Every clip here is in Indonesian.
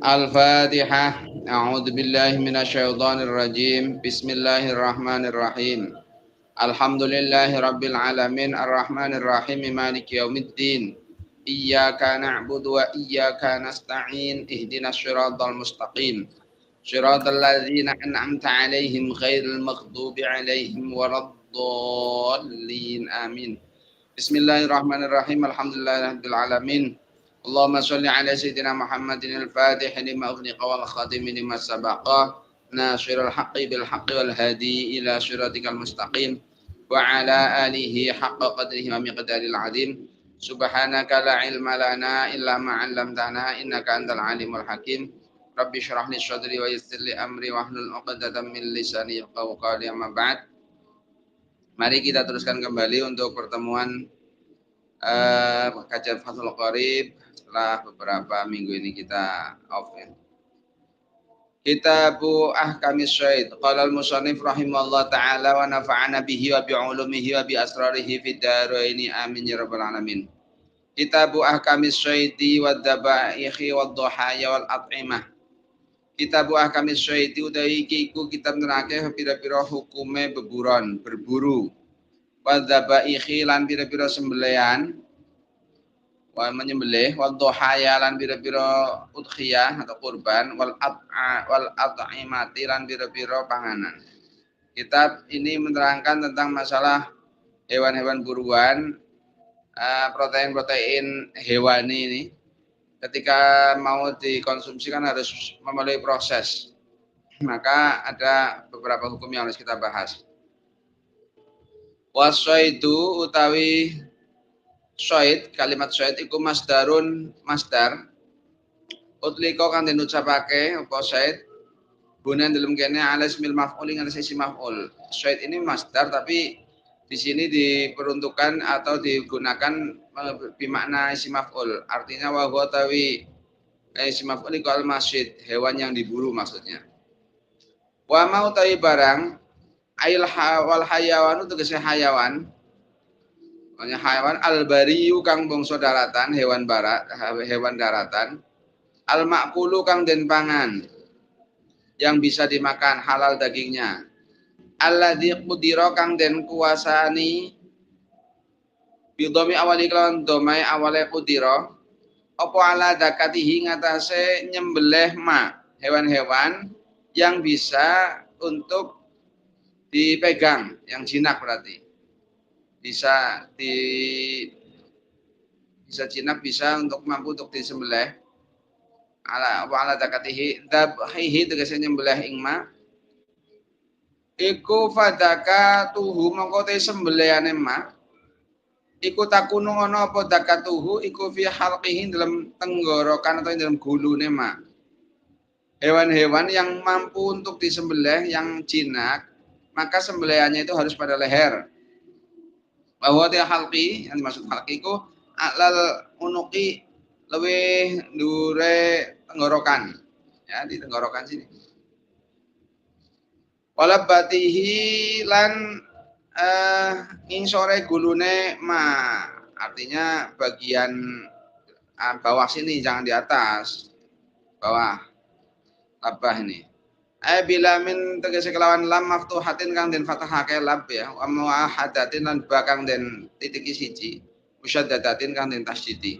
Al-Fatihah. A'udzu billahi minasyaitonir rajim. Bismillahirrahmanirrahim. Alhamdulillahi rabbil alamin arrahmanir rahim maliki yaumiddin. Iyyaka na'budu wa iyyaka nasta'in. Ihdinas shiratal mustaqim. Shiratal ladzina an'amta 'alaihim ghairil maghdubi 'alaihim waladdallin. Amin. Bismillahirrahmanirrahim. Alhamdulillahirabbil alamin. Allahumma sholli ala sayyidina Muhammadin al-Fatih lima ughliqa wal khatim lima sabaqa nasirul haqqi bil haqqi wal hadi ila siratikal mustaqim wa ala alihi haqqa qadrihi wa miqdaril azim. Subhanaka la ilma lana illa ma 'allamtana innaka antal alimul hakim. Rabbi shrah li sadri wa yassir li amri wahlul 'uqdatam min lisani yafqahu qawli. Amma ba'd. Mari kita teruskan kembali untuk pertemuan kajian Fathul Qorib setelah beberapa minggu ini kita off ya. Kitabu Ahkamis Syaid. Qala al-musannif rahimahullah ta'ala wa nafa'ana bihi wa bi'ulumihi wa bi asrarihi fid dharaini amin ya rabbal alamin. Kitabu Ahkamis Syaidi wa dzabaihi wa dhahaya wal at'imah. Kitabu Ahkamis Syaidi utawi iki iku kitab nerake pira-pira hukume beburon, berburu. Wa dzabaihi lan pira-pira sembelihan wa menyembelih wa dhahaya lan pira-pira udhiyah atau kurban wal at'imati lan pira-pira panganan. Kitab ini menerangkan tentang masalah hewan-hewan buruan, protein-protein hewani ini ketika mau dikonsumsi kan harus melalui proses. Maka ada beberapa hukum yang harus kita bahas. Wasaidu utawi syaid, kalimat syaid iku masdarun masdar. Utliko kang den ucapake apa syaid gunan dalam kene ala ismil maf'ul ing isi maf'ul. Syaid ini masdar tapi di sini diperuntukkan atau digunakan bermakna isi maf'ul. Artinya wa huwa tawi isi maf'ul iku al-masyd, hewan yang diburu maksudnya. Wa mau tawi barang ail wal hayawanu tegese hayawan. Makanya hayawan al-bariyu kang bangsa daratan, hewan daratan. Al-ma'kulu kang den pangan, yang bisa dimakan halal dagingnya. Alladzi qudira kang den kuasani bidomi awali kelawan domai awale qudira apa ala zakatihi ngatasé nyembelih hewan-hewan yang bisa untuk dipegang, yang jinak berarti. Bisa jinak, bisa untuk mampu untuk disembelih. Ala zakatihi dzabhihi tegese nyembelih ing ma iku fadaka tuhu mongko te sembelihane ma iku takunu ana apa zakatuhu iku fi halqihi dalam tenggorokan atau dalam gulune ma. Hewan-hewan yang mampu untuk disembelih yang jinak, maka sembelihannya itu harus pada leher. Bahwa dia halqi, yang dimaksud halqi iku alal unuqi lebih dure tenggorokan, ya di tenggorokan sini. Walabatihi lan ngingsore gulune ma, artinya bagian bawah sini, jangan di atas, bawah labah ini. Bila min tegese kelawan lam maftuhatin kang den fathahake lab ya, wa muahadatin lan bakang den titiki siji, musyaddadatin kang den tasydidi.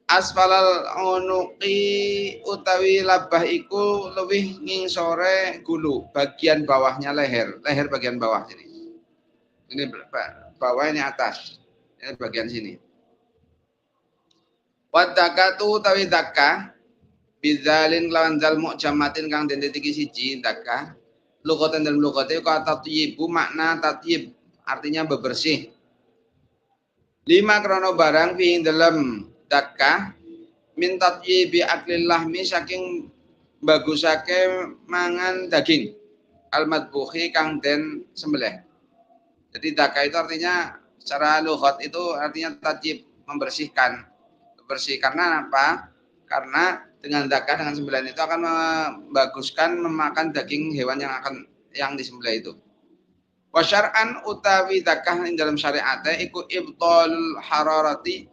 Asfalal unuqi utawi labah iku luwih ngingsore gulu, bagian bawahnya leher bagian bawah sini. Ini bawah, ini atas, ini bagian sini. Wadakatu utawi dakah bidzalin lawan zal mu'jamatin kang den titiki siji dakah. Lughatan dalam lughate ka tatyibu makna tatyib artinya bebersih. 5 krono barang fi dalam dakah min tatyibi aklil lahmi saking bagusake mangan daging al madbuhi kang den sembelih. Jadi dakah itu artinya secara lughat itu artinya tatyib, membersihkan. Bersih karena apa? Karena dengan dakah, dengan sembelihan itu akan membaguskan memakan daging hewan yang disembelih itu. Wa syar'an utawi dakah ing dalam syariate iku ibtal hararati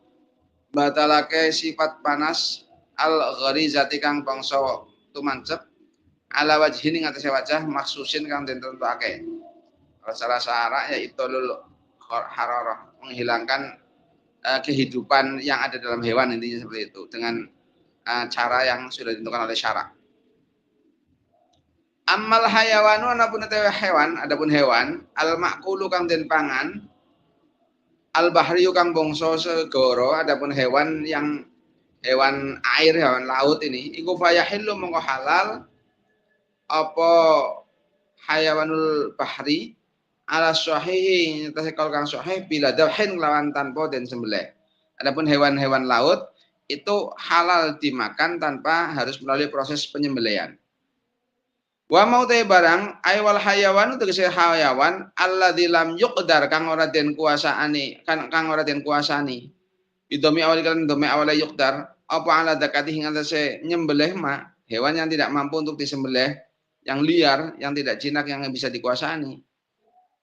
batalake sifat panas al-gharizati kang bangsa tumancep ala wajhin ing atase wajah maksusin kang den tentuake. Salah syarat yaitu hararah, menghilangkan kehidupan yang ada dalam hewan, intinya seperti itu dengan cara yang sudah ditentukan oleh syarak. Amal hayawanu anapun adapun hewan al makulu kang den pangan al bahriyu kang bangsa segoro adapun hewan air, hewan laut ini iku fayahillu mongko halal apa hayawanul bahri ala sahih tasekal kang sahih bila dawhin lawan tanpa den sembelih. Adapun hewan-hewan laut itu halal dimakan tanpa harus melalui proses penyembelihan. Wa mau te barang aywal hayawan tegese hayawan alladzi lam yuqdar kang ora den kuasaani kang ora den kuasani. Bidomi awal kan domi awal yuqdar apa ala dakati hingga se nyembelih ma hewan yang tidak mampu untuk disembelih, yang liar, yang tidak jinak, yang bisa dikuasani.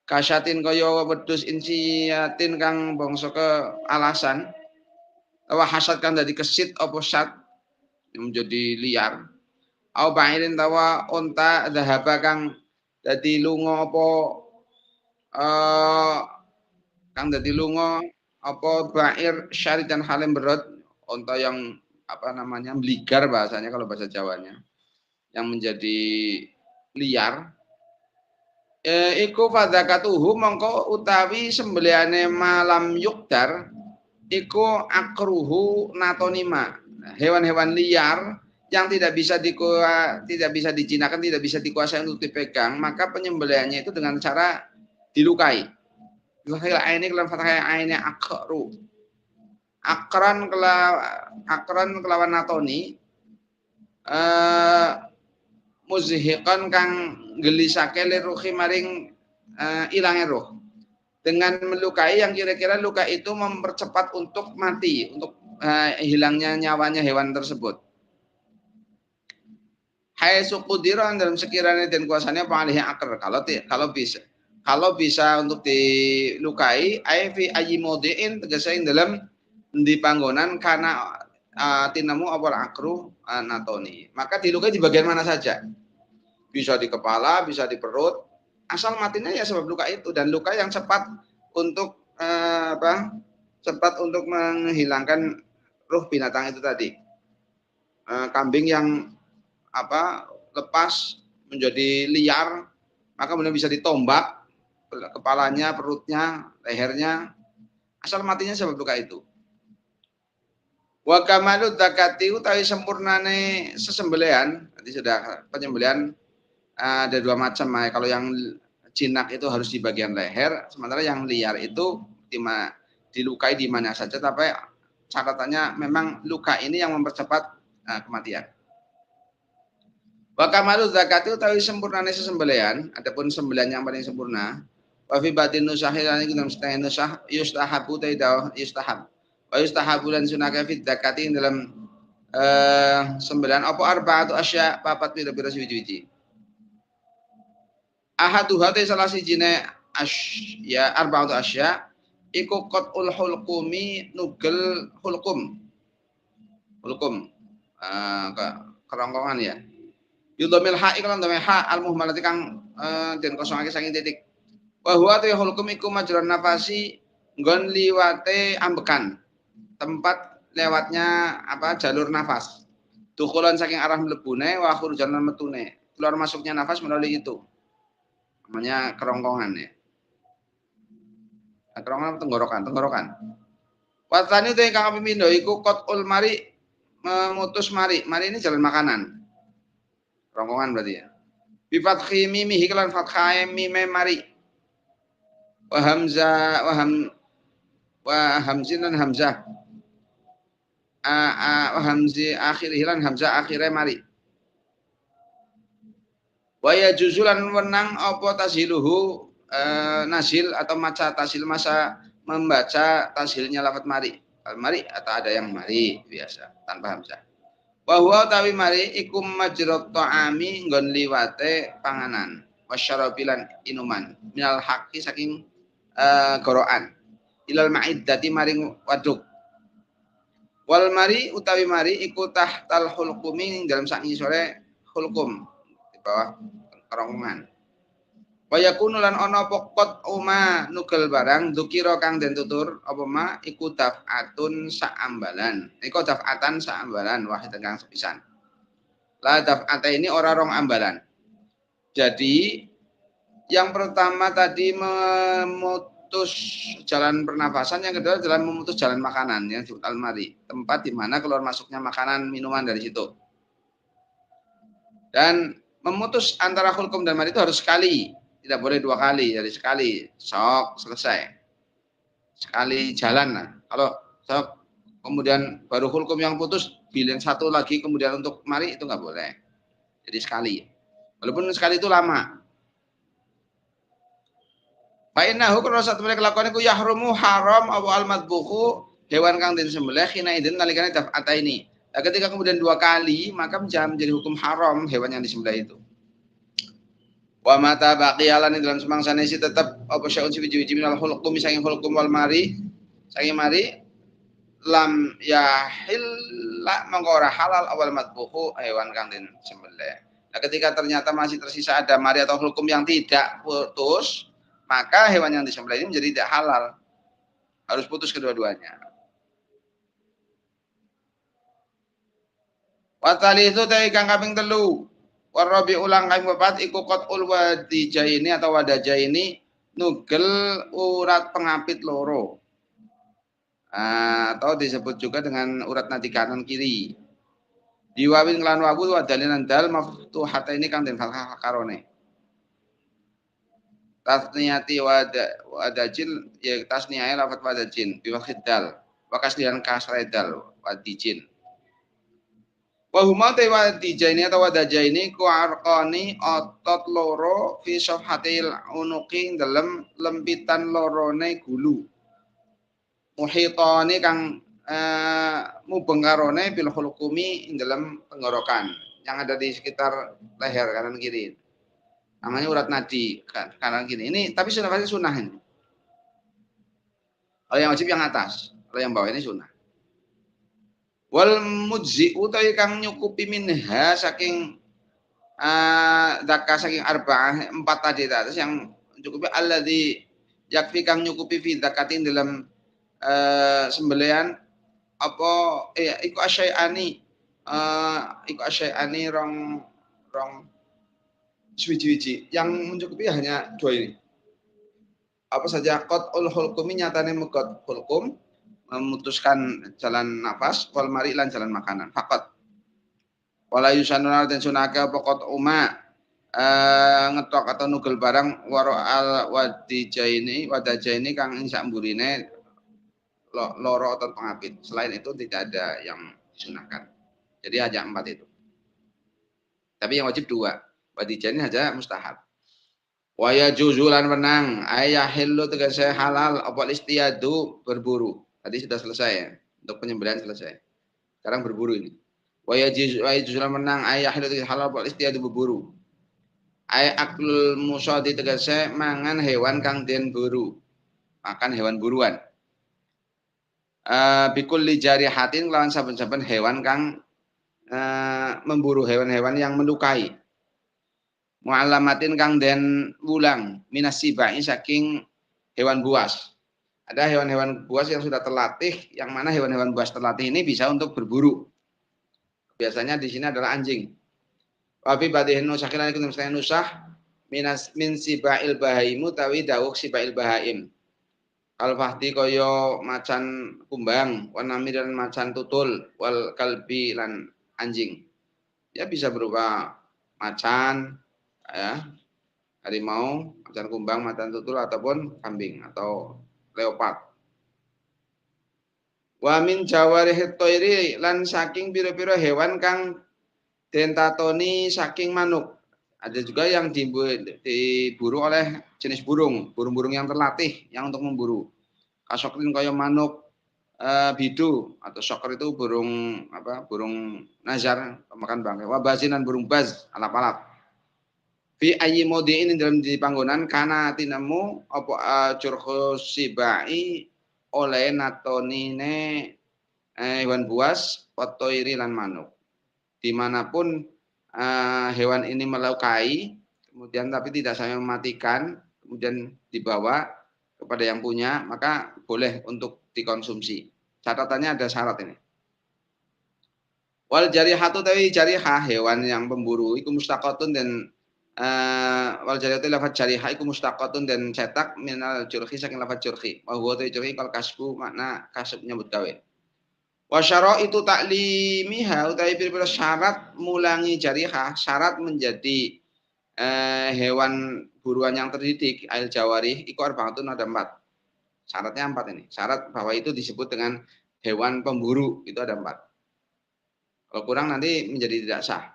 Kasyatin kaya wedhus insiatin kang bangsa ke alasan tawa hasad kang dadi kesit apa syat yang menjadi liar. Au ba'irin tawa unta dhahaba kang dadi lunga apa kang dadi lunga apa ba'ir syari dan halim berot, unta yang meligar bahasanya kalau bahasa Jawanya, yang menjadi liar. Iku fadzakatuhu mongko utawi sembelihane malam yukdar iku akruhu natonima. Hewan-hewan liar yang tidak bisa dijinakan, tidak bisa dikuasai untuk dipegang, maka penyembelihannya itu dengan cara dilukai. Lukai ini kelan fathah ainnya akru. Akran kelawan natoni muzhiqan kang gelisake liruhi maring ilange roh. Dengan melukai yang kira-kira luka itu mempercepat untuk mati, untuk hilangnya nyawanya hewan tersebut. Hai sukudiran dalam sekiranya dan kuasanya pengalih akar kalau bisa untuk dilukai fi ayimodiin tegasain dalam di panggonan karena tinamu awal akru natoni, maka dilukai di bagian mana saja, bisa di kepala, bisa di perut, asal matinya ya sebab luka itu, dan luka yang cepat untuk cepat untuk menghilangkan ruh binatang itu tadi. Kambing yang lepas menjadi liar, maka kemudian bisa ditombak kepalanya, perutnya, lehernya, asal matinya sebab luka itu. Wa kamalu zakati utawi sempurnane sesembelihan, nanti sudah penyembelihan ada dua macam. Kalau yang jinak itu harus di bagian leher, sementara yang liar itu dilukai di mana saja, tapi catatannya memang luka ini yang mempercepat kematian. Wa kamalu zakati utawi sempurnane sesembelihan, adapun sembelihan yang paling sempurna, wa fi batin nusahi lan iku dalam setengah nusah yustahabu taidau yustahab. Wa yustahabu lan sunaka fi zakati dalam sembelihan apa arba'atu asya papat pira-pira suwi-suwi. Ahaduha te salah sijine asya arba'atu asya iku qatul hulqumi nugel hulqum kerongkongan ya. Yudhamil ha iklan dhamil ha al muhmalati kang den kosongake saking titik. Wa huwa ta hulqum iku majran nafasi nggon liwate ambekan, tempat lewatnya jalur nafas. Dukulan saking arah mlebune wa khurujan metune, keluar masuknya nafas melalui itu, namanya kerongkongan ya. Kerongkongan tenggorokan. Watani te kang pemindo iku qatul mari, memutus mari ini jalan makanan. Kerongkongan berarti ya. Bi fathi mimihi kelan fathah mime mari. Wa hamzah wa hamzin dan hamzah. Wa hamzi akhirih lan hamzah akhire mari. Wa yajuzulan wenang apa tashiluhu nasil atau maca tasil masa membaca tasilnya lafaz mari. Mari atau ada yang mari biasa tanpa hamzah. Wa huwa tawi mari iku majrat ta'ami nggon liwate panganan wasyarabilan inuman minal haqi saking gorokan ilal ma'iddati maring waduk Wal mari utawi mari iku tahtal hulqumi dalam sak ngisore hulqum di bawah kerongkongan. Wayakunu lan ana pokot uma nugel barang dzukira kang den tutur apa ma iku daf'atun saambalan. Iku daf'atan saambalan wahid kang sepisan. La daf'ata ini ora rong ambalan. Jadi yang pertama tadi memutus jalan pernafasan, yang kedua adalah memutus jalan makanan yang disebut almari, tempat di mana keluar masuknya makanan minuman dari situ. Dan memutus antara hulkum dan mari itu harus sekali, tidak boleh dua kali, jadi sekali sok selesai, sekali jalan. Nah, kalau sok kemudian baru hulkum yang putus, bilen satu lagi kemudian untuk mari itu nggak boleh. Jadi sekali, walaupun sekali itu lama. Fa'innahu kalau satu mereka lakukan itu yahrumu haram aw al-madbuhu hewan kang den sembelih hina idin nalikane daf'ata ini. Nah, ketika kemudian dua kali maka menjadi hukum haram hewan yang disembelih itu. Wa mata baqiyalan dalam semangsane si tetap apa syai'un biji-biji minal hulqum saking hulqum wal mari saking mari lam yahilla mongko ora halal awal madbuhu hewan kang den sembelih. Nah, ketika ternyata masih tersisa ada mari atau hulqum yang tidak putus, maka hewan yang disembelih ini menjadi tidak halal. Harus putus kedua-duanya. Watali itu tadi kang kaping telu. Warabi ulang kaping papat iku qatul wadijaini atau wadajaini nugel urat pengapit loro. Atau disebut juga dengan urat nadi kanan kiri. Diwawin lan wawu wadalinan dal maftuhata ini kang den fathah karone. Tasniyati wadajin ya tasniyai lafat wadajin biwakhid dal wakaslian kasredal wadijin wahuma te wadijaini atau wadajaini ku arqani otot loro fi safhatil unuqi dalam lempitan lorone gulu muhitani kang mubeng karone bil hulqumi dalam tenggorokan yang ada di sekitar leher kanan kiri. Namanya urat nadi kanan kiri. Ini tapi sunnah ini. Kalau yang wajib yang atas, kalau yang bawah ini sunnah. Wal mujzi utawi kang nyukupi minha saking daka saking arba'ah empat tadi atas yang cukupi alladzi yakfi kang nyukupi fi zakatin dalam sembelian apa iku asyai'ani rong suwi-wiji yang mencukupi hanya dua ini. Apa saja qatul hulqumi nyatane meqat hulqum memutuskan jalan nafas wal mari lan jalan makanan faqat. Wala yusanuna dan sunake apa qat uma ngetok atau nugel barang waro al wadajaini kang ing sak mburine loro otot pengapit. Selain itu tidak ada yang disunahkan. Jadi hanya 4 itu. Tapi yang wajib 2. Wadijaini aja mustahab. Waya juzulan menang ayahillu tegese halal apa istiyadu berburu. Tadi sudah selesai ya. Untuk penyembelihan selesai. Sekarang berburu ini. Waya juzulan menang ayahillu tegese halal apa istiyadu berburu. Ay aklul musadi tegese mangan hewan kang den buru. Makan hewan buruan. Bikul lijarihatin lawan saben-saben hewan kang memburu hewan-hewan yang melukai. Mu'allamatin kang den wulang minas sibai saking hewan buas. Ada hewan-hewan buas yang sudah terlatih, yang mana hewan-hewan buas terlatih ini bisa untuk berburu. Biasanya di sini adalah anjing. Wa fi badihin nusakilan iku mustahil nusah min sibail bahaimu tawi dawuh sibail bahaim. Al fahdi kaya macan kumbang, wanami dan macan tutul, wal kalbi lan anjing. Ya bisa berupa macan, ya, harimau, macan kumbang, macan tutul ataupun kambing atau leopard. Wa min jawarihit toiri lan saking pira-pira hewan kang den tatoni saking manuk. Ada juga yang diburu oleh jenis burung-burung yang terlatih yang untuk memburu. Kasokrin kaya manuk bidu atau sokor itu burung burung nazar pemakan bangkai. Wabazinan burung baz alap-alap. Fi ayyi modiin dalam di panggonan kana tinamu apa curhu sibai oleh natonine hewan buas, watoiri lan manuk. Dimanapun hewan ini melukai, kemudian tapi tidak sampai mematikan, kemudian dibawa kepada yang punya, maka boleh untuk dikonsumsi. Catatannya ada syarat ini. Wal jarihatu tawi jarihah hewan yang pemburu iku mustaqatun dan wal jarihatu lafaz jarihah iku mustaqatun dan cetak minal jurhi saking lafaz jurhi. Wa huwa jurhi kal kasbu makna kasub nyambut gawe. Wa syaraitu ta'limiha utawi pira-pira syarat mulangi jarihah, syarat menjadi hewan buruan yang terdidik ail jawarih iku arbaatun ada 4. Syaratnya 4 ini. Syarat bahwa itu disebut dengan hewan pemburu itu ada 4. Kalau kurang nanti menjadi tidak sah.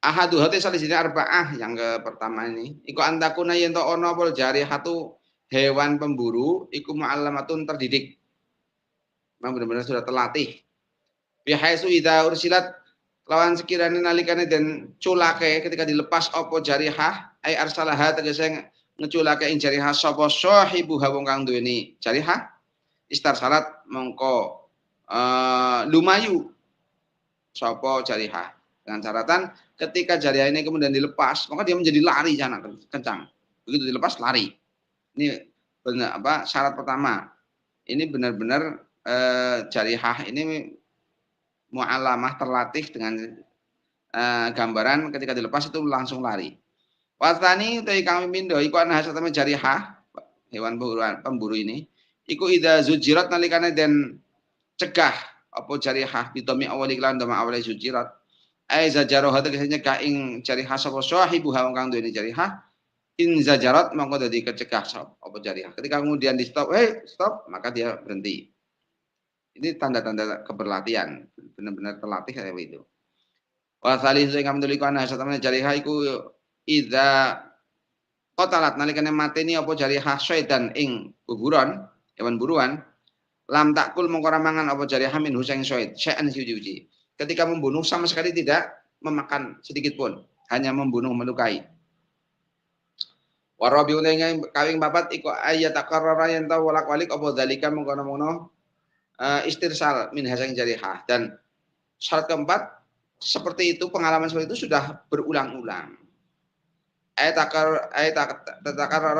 Ahadu hati salisine arba'ah yang ke pertama ini. Iku antakuna yen to ono pol jarihatu hewan pemburu iku mu'allamatun terdidik. Memang benar-benar sudah terlatih. Bihaisu idza ursilat lawan sekiranya nalikane dan culake ketika dilepas opo jarihah ai arsalaha tegese ngeculake ing jarihah sapa sahibu wong kang duweni jarihah istar salat mongko lumayu sapa jarihah dengan catatan ketika jarihah ini kemudian dilepas maka dia menjadi lari sana kencang begitu dilepas lari ini benar apa syarat pertama ini benar-benar jarihah ini mu'alamah terlatih dengan gambaran ketika dilepas itu langsung lari. Watani utai kami mindo iku ana hasatame jarihah hewan pemburu ini iku idza zujirat nalikane den cegah apa jarihah bitomi awali lan dama awali zujirat ai zajaroh tegese nyegah ing jarihah sapa sahibu wong kang duweni jarihah in zajarat mongko dadi kecegah apa jarihah ketika kemudian di stop stop maka dia berhenti. Ini tanda-tanda keberlatihan benar-benar terlatih kayak itu. Wa salisu ingkang tuliku ana satamene jarihah iku idza qatalat nalikane mateni apa jarihah syaitan ing buburon hewan buruan lam takul mongko mangan apa jarihah min huseng syait syai'an suci. Ketika membunuh sama sekali tidak memakan sedikit pun, hanya membunuh melukai. Wa rabiun ing kawing papat iku ayatakarrara yen ta walak-walik apa zalika mengkono-mono istirsal min haseng jarihah dan syarat keempat seperti itu pengalaman seperti itu sudah berulang-ulang. Ayat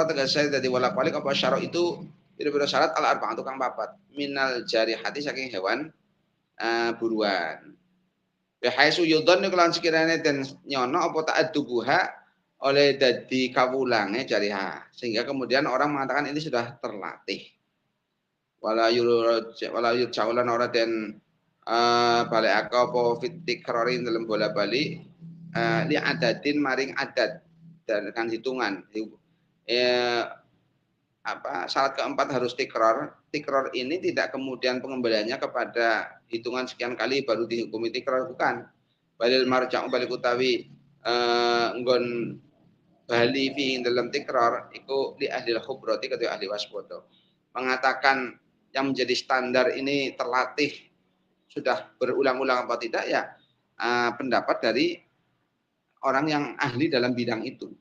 tegese dadi walak-walik apa syarat itu pira-pira syarat al arba'atu kang papat minal jarihati saking hewan buruan. Bihaisu yudon kelan sekiranya dan nyono apa ta'addubuha oleh dadi kawulange jarihah sehingga kemudian orang mengatakan ini sudah terlatih. Wala yurjaulan ora den balik apa fitik krorin dalam bola balik li adatin maring adat dan dengan hitungan syarat keempat harus tikror ini tidak kemudian pengembaliannya kepada hitungan sekian kali baru dihukumi tikror bukan balil marja'u balik utawi nggon bali fi dalam tikror iku li ahli khubrati ketua ahli waspoto mengatakan yang menjadi standar ini terlatih sudah berulang-ulang apa tidak ya pendapat dari orang yang ahli dalam bidang itu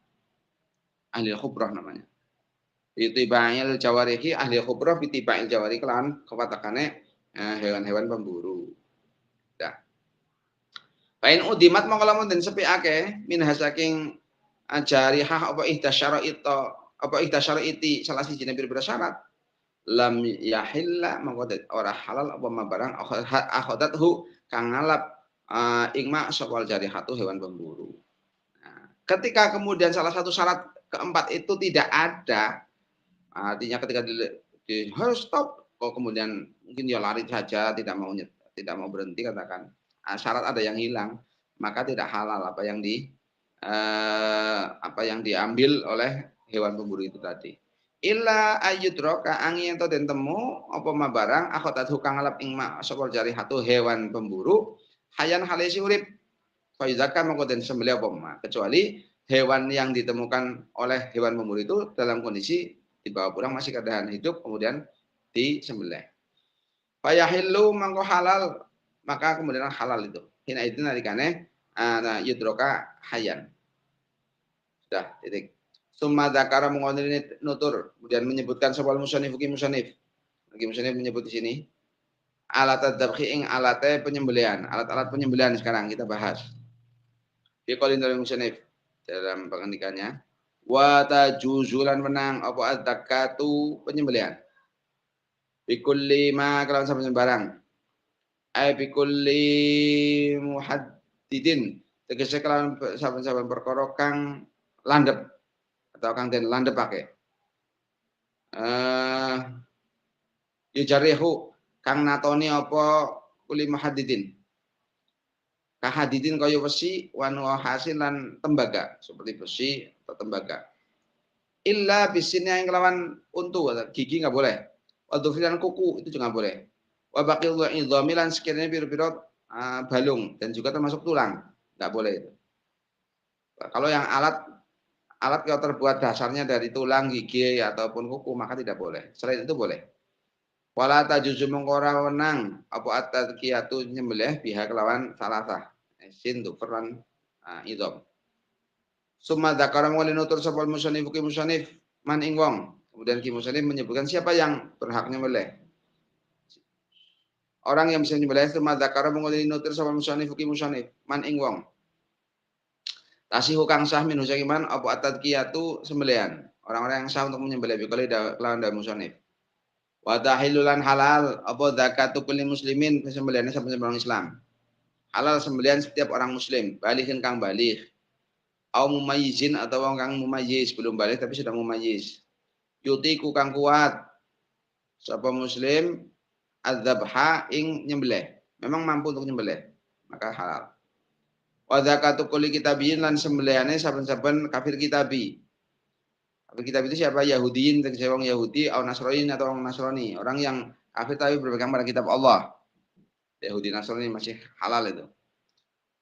ahli khubrah namanya Itiba'il jawarihi ahli khubrah itiba'il jawari kelan kepatakane hewan-hewan pemburu. Dah. Pain udimat mongko lamun den sepiake min hasaking jarihah apa ihdasyaraiti salah siji pira-pira syarat lam yahilla mongko ora halal apa barang akhadathu kang ngalap ingma sawal jarihatu hewan pemburu. Nah, ketika kemudian salah satu syarat keempat itu tidak ada artinya ketika harus stop kok kemudian mungkin dia lari saja tidak mau berhenti katakan syarat ada yang hilang maka tidak halal apa yang diambil oleh hewan pemburu itu tadi illa ayyudroka angin atau den temu apa ma barang akhotat hukang ngalap ing ma sapa jarihatu hewan pemburu hayan halisi urip fa izaka mongko den sembelih apa ma kecuali hewan yang ditemukan oleh hewan pemburu itu dalam kondisi dibawa pulang masih keadaan hidup kemudian disembelih. Fayahillu mangko halal maka kemudian halal itu. Hina itu nalikane yudroka hayan. Sudah titik. Summa dzakara mengonir nutur kemudian menyebutkan sawal musannif. Lagi musannif menyebut di sini alat dzabhi ing alate penyembelihan, alat-alat penyembelihan sekarang kita bahas. Fi qaulin dari musannif dalam pengendikannya, wa tajuzulan menang apa az-zakatu penyembelihan. Fi kulli ma kalawan saben barang. Ai fi kulli muhaddidin tegese kalawan saben-saben perkara kang landhep atau kang den landhepake. Yujarihu kang natoni apa kuli muhaddidin. Kahadidin kaya besi wan hasin lan tembaga seperti besi atau tembaga. Illa bisinnya yang kelawan untu atau gigi enggak boleh. Wa dhufran kuku itu juga enggak boleh. Wa baqil idhami lan sekiranya pira-pira balung dan juga termasuk tulang enggak boleh itu. Kalau yang alat yang terbuat dasarnya dari tulang, gigi ataupun kuku maka tidak boleh. Selain itu boleh. Wala tajuzu mengkora wenang apa at-tadqiyatu nyembelih biha kelawan salasah. Sin tukeran idham. Summa dzakara muli nutur sapa musannif ki musannif man ing wong. Kemudian ki musannif menyebutkan siapa yang berhak nyembelih. Orang yang bisa nyembelih summa dzakara muli nutur sapa musannif ki musannif man ing wong. Tasihu kang sah min saking man apa at-tadqiyatu sembelihan. Orang-orang yang sah untuk menyembelih bikali lawan da musannif. Wa tahilulan halal apa zakatu kulli muslimin sembelihan saben orang Islam. Halal sembelihan setiap orang muslim, balighin kang baligh. Au mumayyizin atau wong kang mumayyiz, belum baligh tapi sudah mumayyiz. Yutiku kang kuat sapa muslim adzabha ing nyembelih. Memang mampu untuk nyembelih, maka halal. Wa zakatu kulli kitabiyin lan sembelihane saben-saben kafir kitabi. Kafir kitab itu siapa? Yahudiin, tegese wong Yahudi, au Nasrani atau wong Nasrani. Orang yang kafir tapi berpegang pada kitab Allah. Yahudi Nasrani masih halal itu.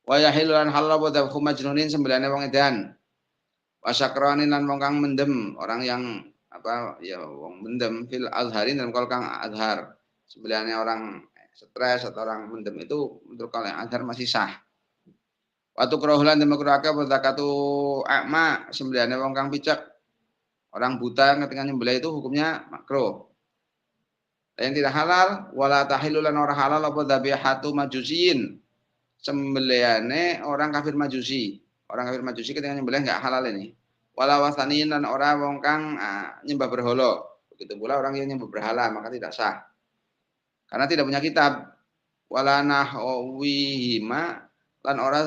Wa yahilulan halal wa dzabhu majnunin sembelihane wong edan. Wa sakranin lan wong kang mendem, orang yang wong mendem fil azharin dalam kal kang azhar. Sembelihane orang stres atau orang mendem itu menurut kal yang azhar masih sah. Wa tukrahulan dan makruhake wa zakatu a'ma sembelihane wong kang picek. Orang buta ketika nyembelih itu hukumnya makruh. Yang tidak halal wala tahilulan orang halal apa dzabihatu majusiin. Sembelihane orang kafir majusi. Orang kafir majusi ketika nyembelih enggak halal ini. Wala wasaniin dan orang wong kang nyembah berhala. Begitu pula orang yang nyembah berhala maka tidak sah. Karena tidak punya kitab. Wala nahwihima lan ora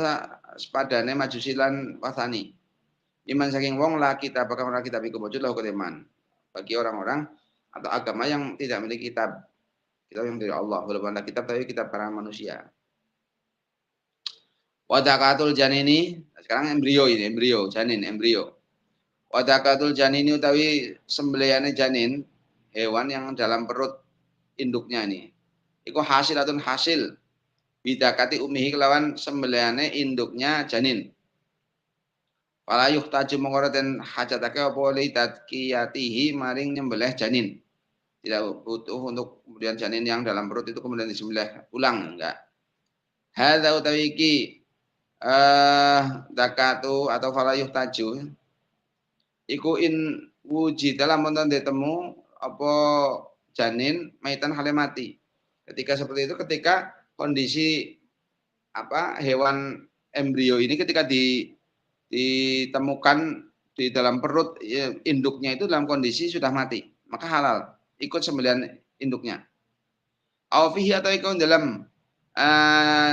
sepadane majusi lan wasani. Iman saking wong la kita bakal ora kitab iku wujud lahu ketiman. Bagi orang-orang atau agama yang tidak memiliki kitab. Kitab yang dari Allah, walaupun ada kitab tapi kitab para manusia. Wadakatul janini, sekarang embrio ini, embrio. Wadakatul janini utawi sembelihane janin, hewan yang dalam perut induknya ini. Iku hasilatun hasil bidakati umihi kelawan sembelihane induknya janin. Fala yuhtaju mongkora den hajatake apa li tadqiyatihi maring nyembelih janin. Tidak butuh untuk kemudian janin yang dalam perut itu kemudian disembelih ulang, enggak. Hadza utawi iki zakatu atau fala yuhtaju iku in wujud dalam wonten ditemu apa janin maitan hale mati. Ketika seperti itu ketika kondisi hewan embrio ini ketika ditemukan di dalam perut induknya itu dalam kondisi sudah mati, maka halal ikut sembelihan induknya. Au fihi atau ikut dalam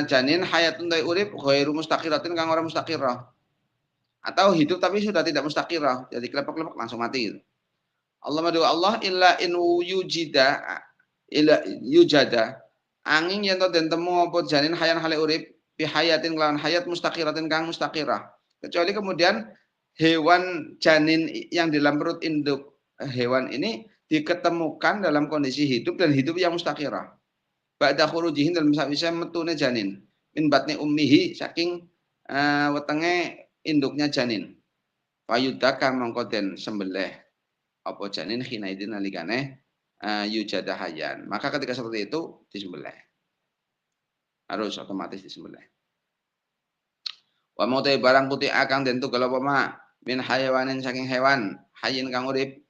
janin hayatun ta urip ghairu mustaqiratin kang ora mustaqirah. Atau hidup tapi sudah tidak mustaqirah, jadi kelepek-kelepek langsung mati gitu. Allah madu Allah illa in yujada angin yen to den temu apa janin hayan hale urip fi hayatin lawan hayat mustaqiratin kang mustaqirah. Kecuali kemudian hewan janin yang di dalam perut induk hewan ini diketemukan dalam kondisi hidup dan hidup yang mustaqirah. Ba'da khurujihin dalam bisa metune janin min batni ummihi saking wetenge induknya janin. Fayudaka mongko den sembelih apa janin khinaidin nalikane yujada hayan. Maka ketika seperti itu disembelih. Harus otomatis disembelih. Wa mautai barang putih akang den tugal apa ma min hayawanin saking hewan hayin kang urip.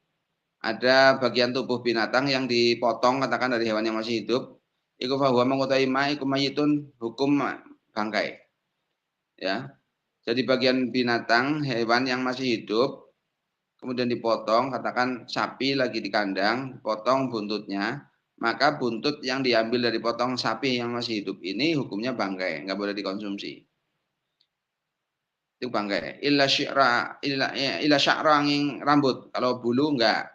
Ada bagian tubuh binatang yang dipotong katakan dari hewan yang masih hidup iku fa huwa mangkotai ma iku mayitun hukum bangkai. Ya. Jadi bagian binatang, hewan yang masih hidup kemudian dipotong, katakan sapi lagi di kandang, potong buntutnya, maka buntut yang diambil dari potong sapi yang masih hidup ini hukumnya bangkai, nggak boleh dikonsumsi. Itu bangkai. Illa sya'ra angin rambut. Kalau bulu enggak.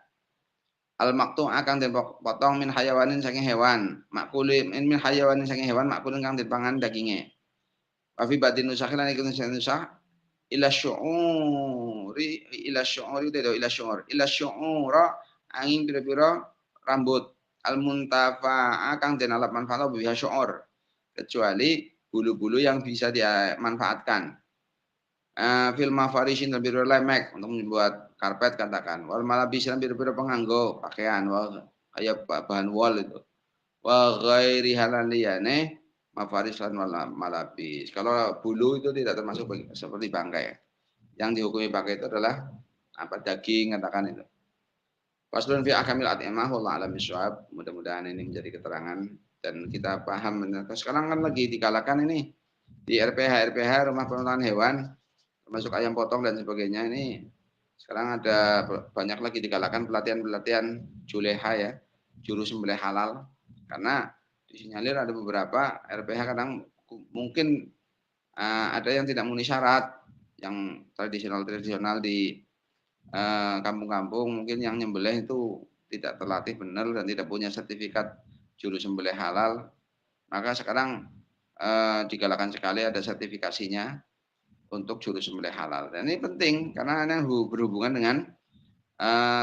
Al maktu akan dipotong min hayawanin saking hewan. Makulin min hayawanin saking hewan makulin kang dipangan dagingnya. Wa fi batin nusakhilan iku nusah ila syu'uri itu ila syu'ura angin pira-pira rambut al muntafa kang den alap manfaat biha syu'ur kecuali bulu-bulu yang bisa dimanfaatkan fil mafarisin dan biru lemek untuk membuat karpet katakan wal malabis dan biru-biru penganggo pakaian kayak bahan wall itu wa ghairi halaliyane mafaris lan malabis. Kalau bulu itu tidak termasuk seperti bangkai. Yang dihukumi pakai itu adalah apa daging katakan itu. Faslun fi akamil atimah wallahu alam bisawab. Mudah-mudahan ini menjadi keterangan dan kita paham. Sekarang kan lagi digalakan ini di RPH rumah pemotongan hewan termasuk ayam potong dan sebagainya ini sekarang ada banyak lagi digalakan pelatihan juleha ya, juru sembelih halal karena disinyalir ada beberapa RPH kadang mungkin ada yang tidak memenuhi syarat yang tradisional di kampung-kampung mungkin yang nyembelih itu tidak terlatih benar dan tidak punya sertifikat juru sembelih halal, maka sekarang digalakan sekali ada sertifikasinya untuk juru sembelih halal. Dan ini penting karena ini berhubungan dengan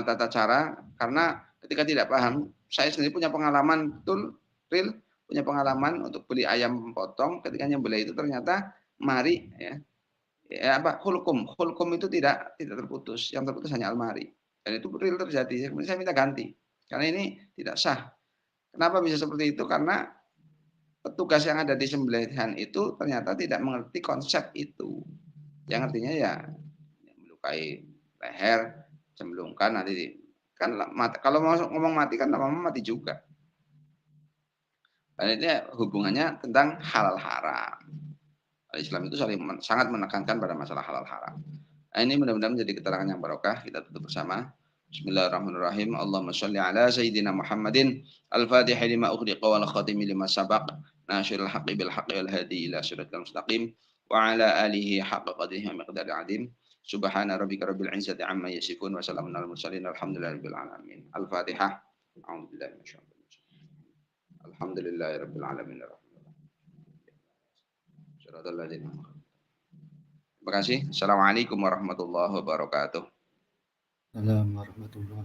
tata cara karena ketika tidak paham, saya sendiri punya pengalaman betul real punya pengalaman untuk beli ayam potong ketika nyembelih itu ternyata mari ya apa hulkum itu tidak terputus, yang terputus hanya almari dan itu real terjadi. Kemudian saya minta ganti karena ini tidak sah. Kenapa bisa seperti itu? Karena petugas yang ada di sembelihan itu ternyata tidak mengerti konsep itu, yang artinya ya melukai leher, cemplungkan nanti kan mati, kalau mau ngomong mati kan lama-lama mati juga. Dan ini hubungannya tentang halal haram. Islam itu sangat menekankan pada masalah halal haram. Nah, ini mudah-mudahan menjadi keterangan yang barokah. Kita tutup bersama. Bismillahirrahmanirrahim. Allahumma sholli ala sayyidina Muhammadin al-fatihhi lima ughliqa wal khatimi lima sabaq nasyiril haqqi bil haqqi wal hadi ila siratal mustaqim wa ala alihi haqqa qadrihi wa miqdari adim. Subhana rabbika rabbil izzati amma yasifun wa salamun alal mursalin alhamdulillahi rabbil alamin. Al-Fatihah. A'udzubillahi minasyaitonir rajim. Alhamdulillahi rabbil alamin. Terima kasih. Assalamualaikum warahmatullahi wabarakatuh. Assalamualaikum warahmatullahi